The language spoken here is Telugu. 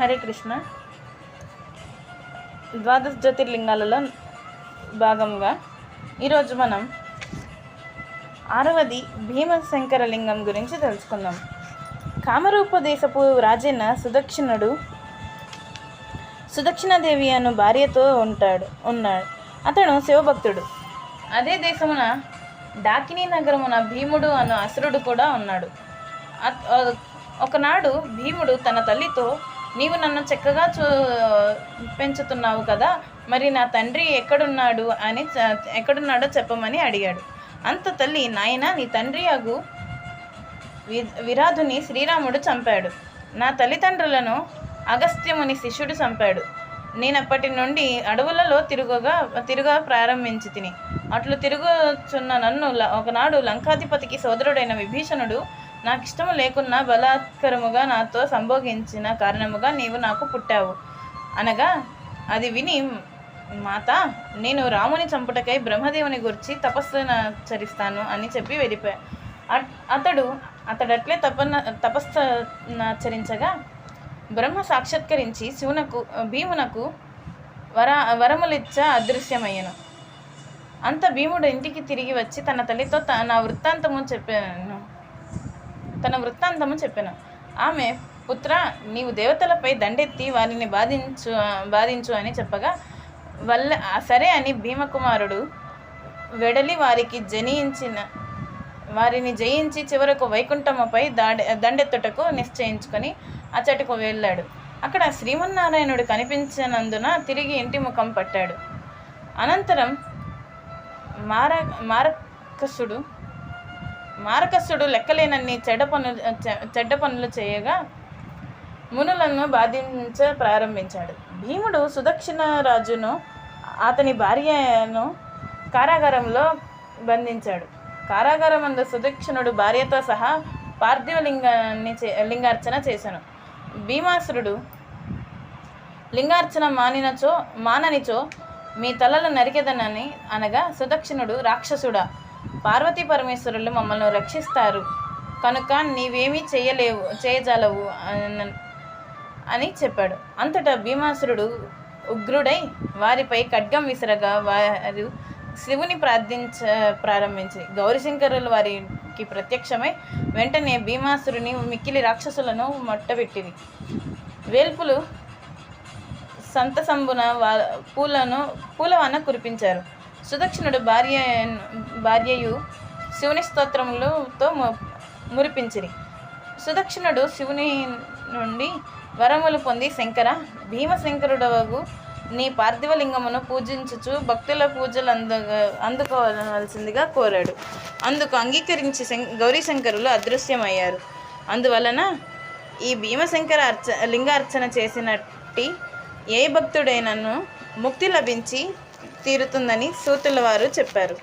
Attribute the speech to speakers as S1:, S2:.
S1: హరే కృష్ణ. ద్వాదశ జ్యోతిర్లింగాలలో భాగంగా ఈరోజు మనం 6వది భీమశంకర లింగం గురించి తెలుసుకుందాం. కామరూపదేశపు రాజైన సుదక్షిణాదేవి అను భార్యతో ఉన్నాడు. అతడు శివభక్తుడు. అదే దేశమున డాకినీ నగరమున భీముడు అను అసురుడు కూడా ఉన్నాడు. ఒకనాడు భీముడు తన తల్లితో, నీవు నన్ను చక్కగా పెంచుతున్నావు కదా, మరి నా తండ్రి ఎక్కడున్నాడో చెప్పమని అడిగాడు. అంత తల్లి, నాయన, నీ తండ్రి అగు విరాధుని శ్రీరాముడు చంపాడు. నా తల్లిదండ్రులను అగస్త్యముని శిష్యుడు చంపాడు. నేనప్పటి నుండి అడవులలో తిరుగా ప్రారంభించి తిని అట్లు తిరుగుచున్న నన్ను ఒకనాడు లంకాధిపతికి సోదరుడైన విభీషణుడు నాకిష్టము లేకున్నా బలాత్కరముగా నాతో సంభోగించిన కారణముగా నీవు నాకు పుట్టావు అనగా, అది విని మాత, నేను రాముని చంపుటకై బ్రహ్మదేవుని గురించి తపస్సునాచరిస్తాను అని చెప్పి వెళ్ళిపోయా. అతడట్లే తపస్సునాచరించగా బ్రహ్మ సాక్షాత్కరించి భీమునకు వరములిచ్చ అదృశ్యమయ్యను. అంత భీముడు ఇంటికి తిరిగి వచ్చి తన తల్లితో తన వృత్తాంతము చెప్పాను. ఆమె, పుత్ర, నీవు దేవతలపై దండెత్తి వారిని బాధించు అని చెప్పగా, సరే అని భీమకుమారుడు వెడలి వారిని జయించి చివరకు వైకుంఠముపై దండెత్తుటకు నిశ్చయించుకొని అచ్చటకు వెళ్ళాడు. అక్కడ శ్రీమన్నారాయణుడు కనిపించినందున తిరిగి ఇంటి ముఖం పట్టాడు. అనంతరం మారకసుడు లెక్కలేనన్ని చెడ్డ పనులు చేయగా మునులను బాధించ ప్రారంభించాడు. భీముడు సుదక్షిణరాజును అతని భార్యను కారాగారంలో బంధించాడు. కారాగారమందు సుదక్షిణుడు భార్యతో సహా పార్థివ లింగార్చన చేశాను. భీమాసురుడు లింగార్చన మాననిచో మీ తలలు నరికెదనని అనగా, సుదక్షిణుడు, రాక్షసుడా, పార్వతీ పరమేశ్వరులు మమ్మల్ని రక్షిస్తారు కనుక నీవేమీ చేయజాలవు అని చెప్పాడు. అంతటా భీమాసురుడు ఉగ్రుడై వారిపై ఖడ్గం విసరగా వారు శివుని ప్రారంభించి గౌరీశంకరులు వారికి ప్రత్యక్షమై వెంటనే భీమాసురుని మిక్కిలి రాక్షసులను మొట్టబెట్టిరి. వేల్పులు సంతసంబున పూలవన కురిపించారు. సుదక్షిణుడు భార్యయు శివుని స్తోత్రములతో మురిపించిరి. సుదక్షిణుడు శివుని నుండి వరములు పొంది, శంకర, భీమశంకరుడవగు నీ పార్థివలింగమును పూజించుచు భక్తుల పూజలు అందుకోవలసిందిగా కోరాడు. అందుకు అంగీకరించి గౌరీశంకరులు అదృశ్యమయ్యారు. అందువలన ఈ భీమశంకర లింగార్చన చేసినట్టి ఏ భక్తుడైనను ముక్తి లభించి తీరుతుందని సూతుల వారు చెప్పారు.